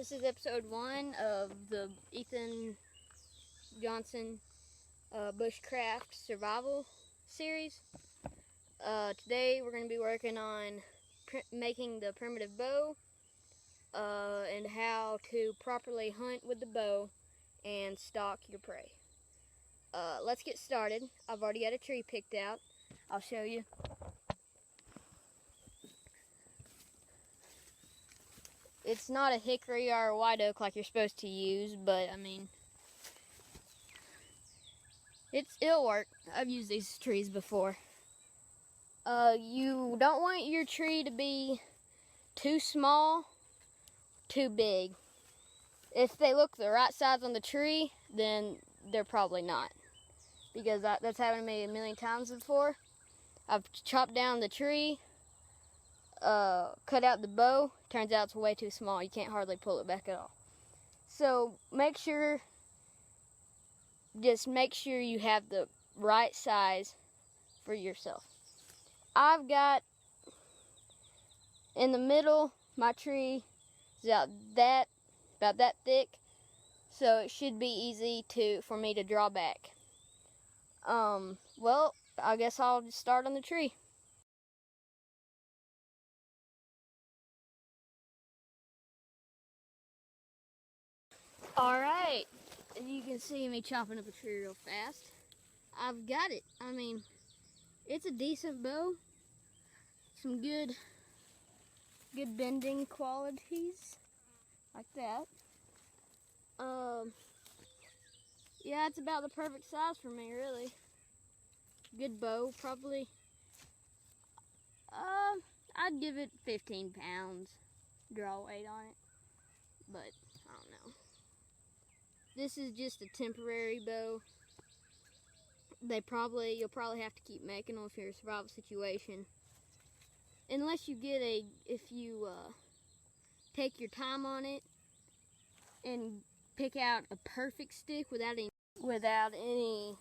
This is episode 1 of the Ethan Johnson Bushcraft Survival series. Today we're going to be working on making the primitive bow and how to properly hunt with the bow and stalk your prey. Let's get started. I've already got a tree picked out. I'll show you. It's not a hickory or a white oak like you're supposed to use, but I mean, it'll work. I've used these trees before. You don't want your tree to be too small, too big. If they look the right size on the tree, then they're probably not. Because that's happened to me a million times before. I've chopped down the tree, cut out the bow. Turns out it's way too small. You can't hardly pull it back at all. So just make sure you have the right size for yourself. I've got in the middle, my tree is about that thick, so it should be easy for me to draw back. Well, I guess I'll just start on the tree. Alright, as you can see me chopping up a tree real fast. I've got it. I mean, it's a decent bow. Some good bending qualities, like that. Yeah, it's about the perfect size for me, really. Good bow, probably. I'd give it 15 pounds draw weight on it, but I don't know. This is just a temporary bow. You'll probably have to keep making them if you're in a survival situation. Unless you get if you take your time on it and pick out a perfect stick without any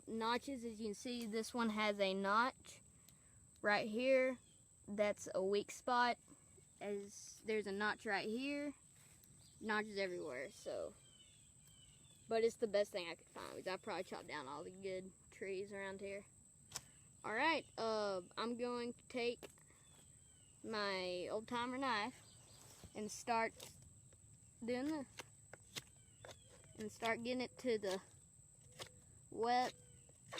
notches. As you can see, this one has a notch right here. That's a weak spot. As there's a notch right here, notches everywhere. But it's the best thing I could find because I probably chopped down all the good trees around here. Alright, I'm going to take my old timer knife and start doing this. And start getting it to the wet,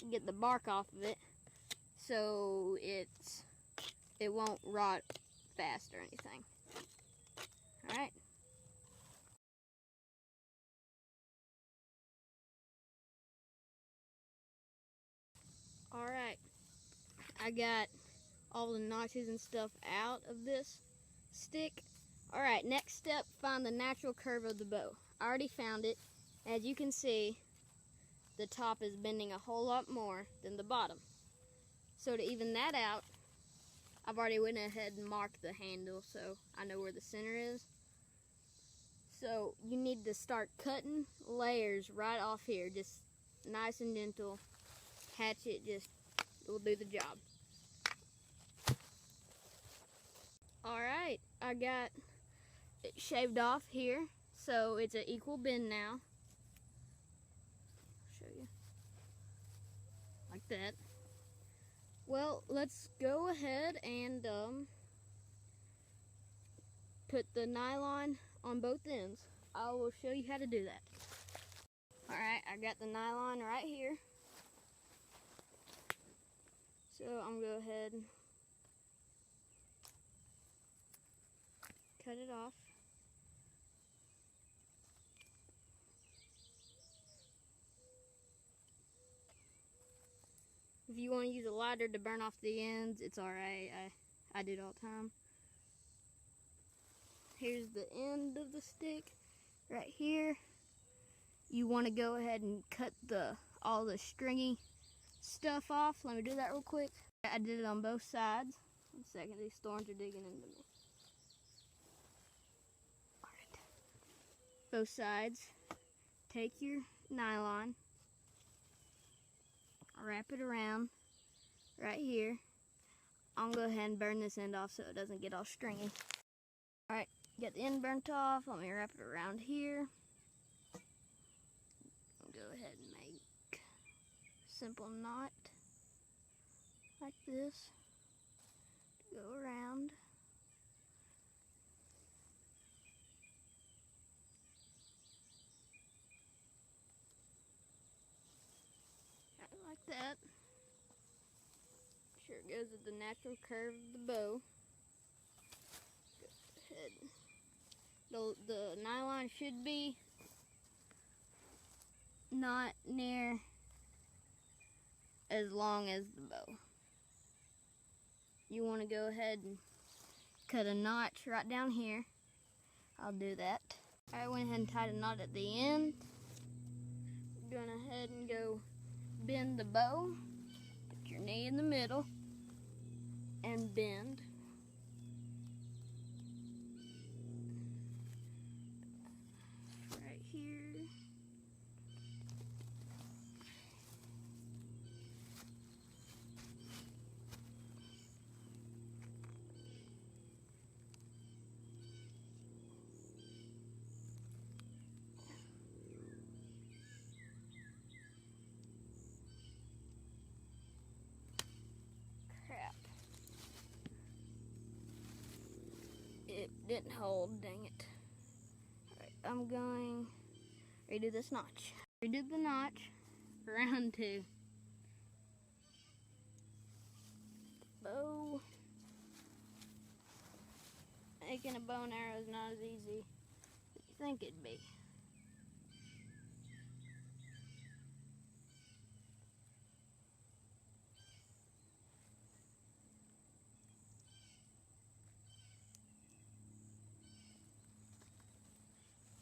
get the bark off of it so it won't rot fast or anything. Alright. Alright, I got all the notches and stuff out of this stick. Alright, next step, find the natural curve of the bow. I already found it. As you can see, the top is bending a whole lot more than the bottom. So to even that out, I've already went ahead and marked the handle so I know where the center is. So you need to start cutting layers right off here, just nice and gentle. Hatchet will do the job. Alright, I got it shaved off here, so it's an equal bend now. I'll show you. Like that. Well, let's go ahead and put the nylon on both ends. I will show you how to do that. Alright, I got the nylon right here. So I'm going to go ahead and cut it off. If you want to use a lighter to burn off the ends, it's alright. I do it all the time. Here's the end of the stick right here. You want to go ahead and cut all the stringy stuff off. Let me do that real quick. I did it on both sides. 1 second, these thorns are digging into me. Alright. Both sides. Take your nylon, wrap it around right here. I'm going to go ahead and burn this end off so it doesn't get all stringy. Alright, Get the end burnt off. Let me wrap it around here. Go ahead and make a simple knot like this. Go around. Like that. Sure it goes with the natural curve of the bow. Go ahead. The nylon should be not near as long as the bow. You want to go ahead and cut a notch right down here. I'll do that. I went ahead and tied a knot at the end. Going ahead and go bend the bow. Put your knee in the middle and bend. Right here. It didn't hold, dang it. Alright, I'm going to redo this notch. Redo the notch for round 2. Bow. Making a bow and arrow is not as easy as you think it'd be.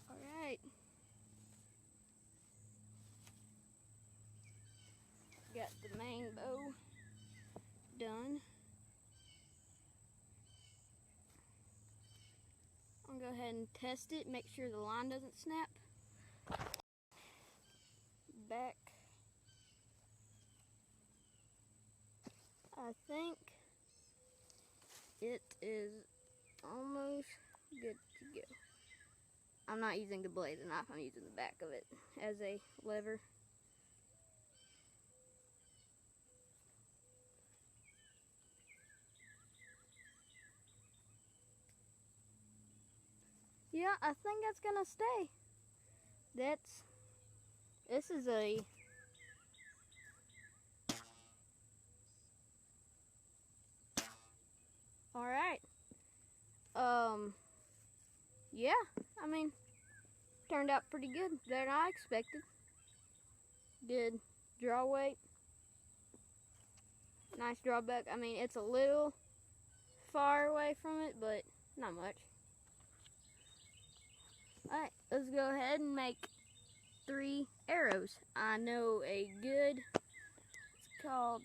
Alright. Got the main bow done. I'm gonna go ahead and test it, make sure the line doesn't snap. Back. I think it is almost good to go. I'm not using the blade of the knife, I'm using the back of it as a lever. Yeah, I think that's gonna stay. This is a alright. Yeah, I mean, turned out pretty good, better than I expected. Good draw weight. Nice drawback. I mean, it's a little far away from it, but not much. Alright, let's go ahead and make 3 arrows. I know a good, it's called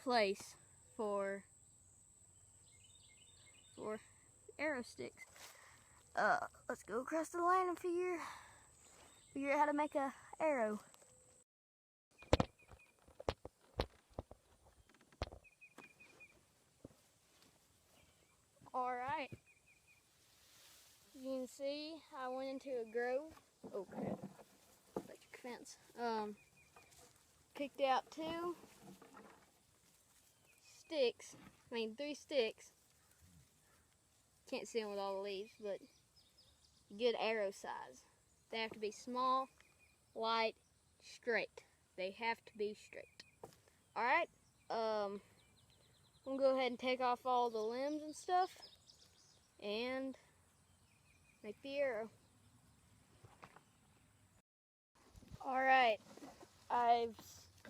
place for arrow sticks. Let's go across the line and figure out how to make a arrow. Alright. As you can see, I went into a grove. Oh crap. Electric fence. Picked out 2 sticks. I mean 3 sticks. Can't see them with all the leaves, but good arrow size. They have to be small, light, straight. They have to be straight. Alright, I'm gonna go ahead and take off all the limbs and stuff and make the arrow. Alright, I've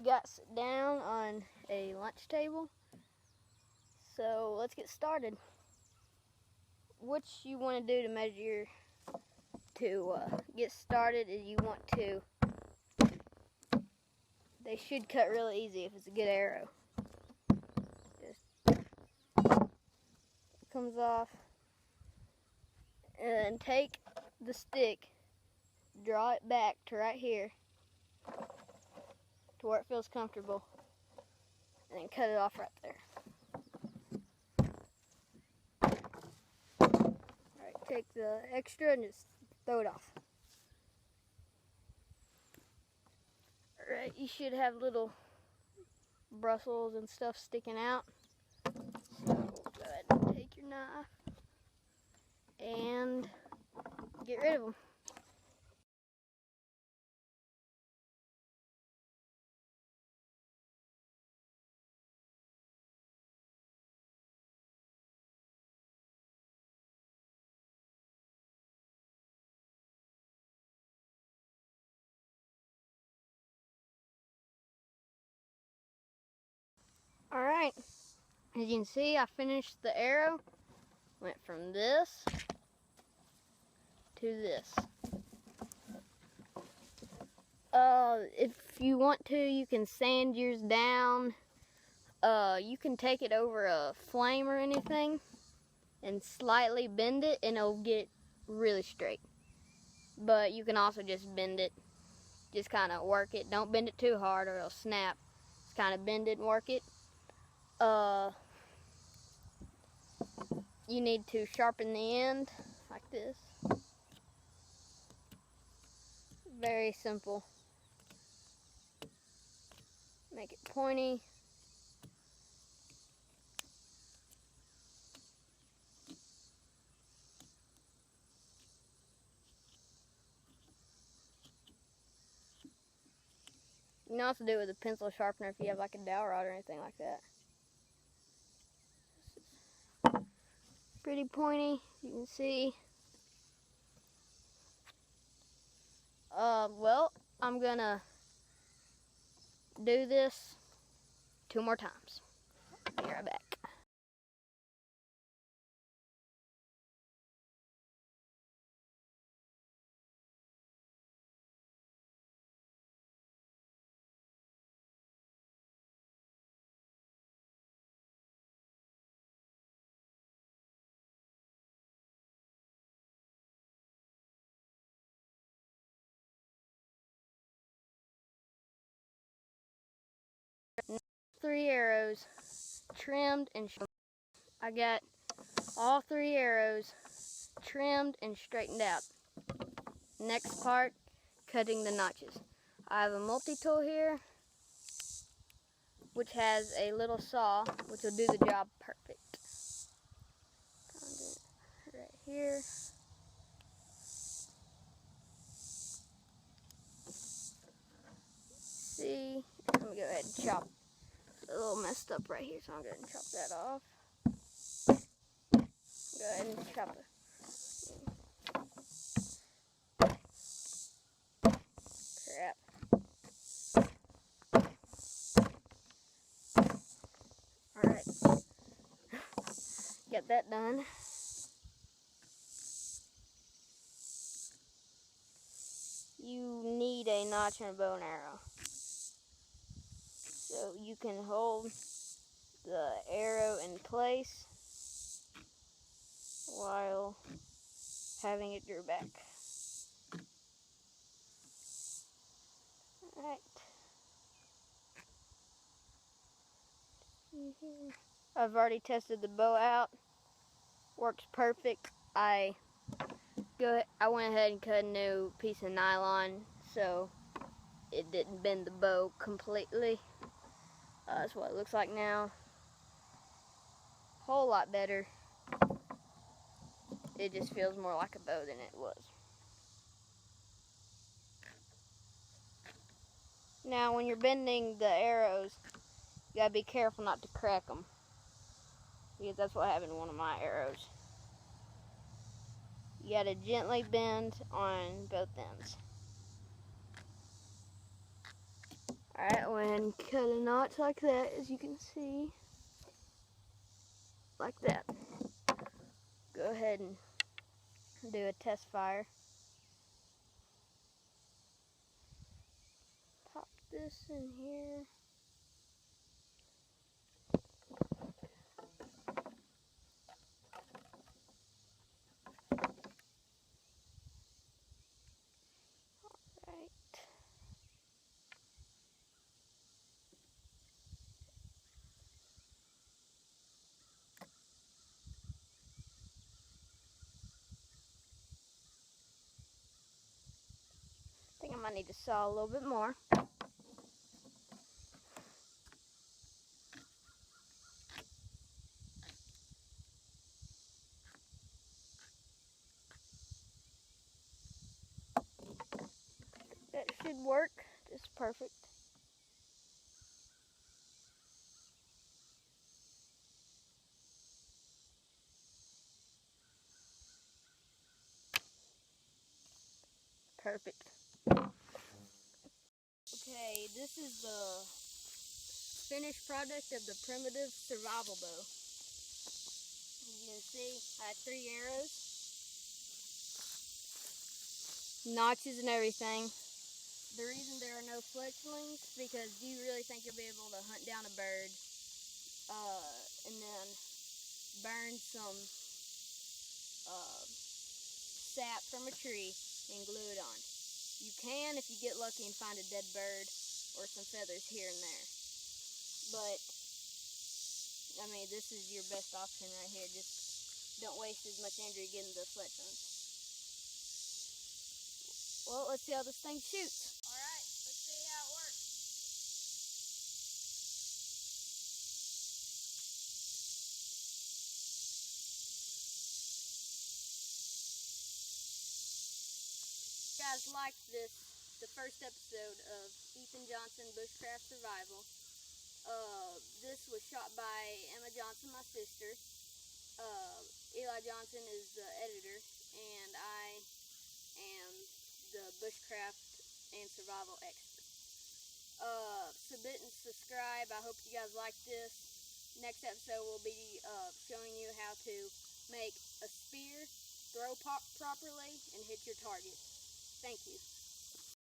got sit down on a lunch table, so let's get started. What you want to do to measure to get started is you want to, they should cut really easy if it's a good arrow. Just comes off, and take the stick, draw it back to right here to where it feels comfortable, and then cut it off right there. take the extra and just throw it off. Alright, you should have little bristles and stuff sticking out. So go ahead and take your knife and get rid of them. Alright, as you can see, I finished the arrow. Went from this to this. If you want to, you can sand yours down. You can take it over a flame or anything and slightly bend it and it'll get really straight. But you can also just bend it, just kind of work it. Don't bend it too hard or it'll snap. Just kind of bend it and work it. You need to sharpen the end like this. Very simple. Make it pointy. You can also do it with a pencil sharpener if you have like a dowel rod or anything like that. Pretty pointy, you can see. Well, I'm gonna do this 2 more times. Be right back. Three arrows trimmed and I got all 3 arrows trimmed and straightened out. Next part, cutting the notches. I have a multi-tool here, which has a little saw, which will do the job perfect. Found it right here. See, I'm gonna go ahead and chop. It's a little messed up right here, so I'm going to chop that off. Go ahead and chop it. Crap. Alright. Get that done. You need a notch and a bow and arrow. So you can hold the arrow in place while having it drew back. Alright. I've already tested the bow out. Works perfect. I went ahead and cut a new piece of nylon so it didn't bend the bow completely. That's what it looks like now. Whole lot better. It just feels more like a bow than it was. Now when you're bending the arrows, you gotta be careful not to crack them, because that's what happened to one of my arrows. You gotta gently bend on both ends. Alright, I went ahead and cut a notch like that, as you can see. Like that. Go ahead and do a test fire. Pop this in here. Alright. need to saw a little bit more. That should work just perfect. Perfect. Okay, this is the finished product of the primitive survival bow. As you can see, I had 3 arrows, notches and everything. The reason there are no fletchlings because do you really think you'll be able to hunt down a bird and then burn some sap from a tree and glue it on? You can if you get lucky and find a dead bird or some feathers here and there. But, I mean, this is your best option right here. Just don't waste as much energy getting the fletchlings. Well, let's see how this thing shoots. Alright, let's see how it works. If you guys liked the first episode of Ethan Johnson Bushcraft Survival. This was shot by Emma Johnson, my sister. Eli Johnson is the editor, and I am the bushcraft and survival expert. Submit and subscribe. I hope you guys like this. Next episode will be showing you how to make a spear, throw properly, and hit your target. Thank you.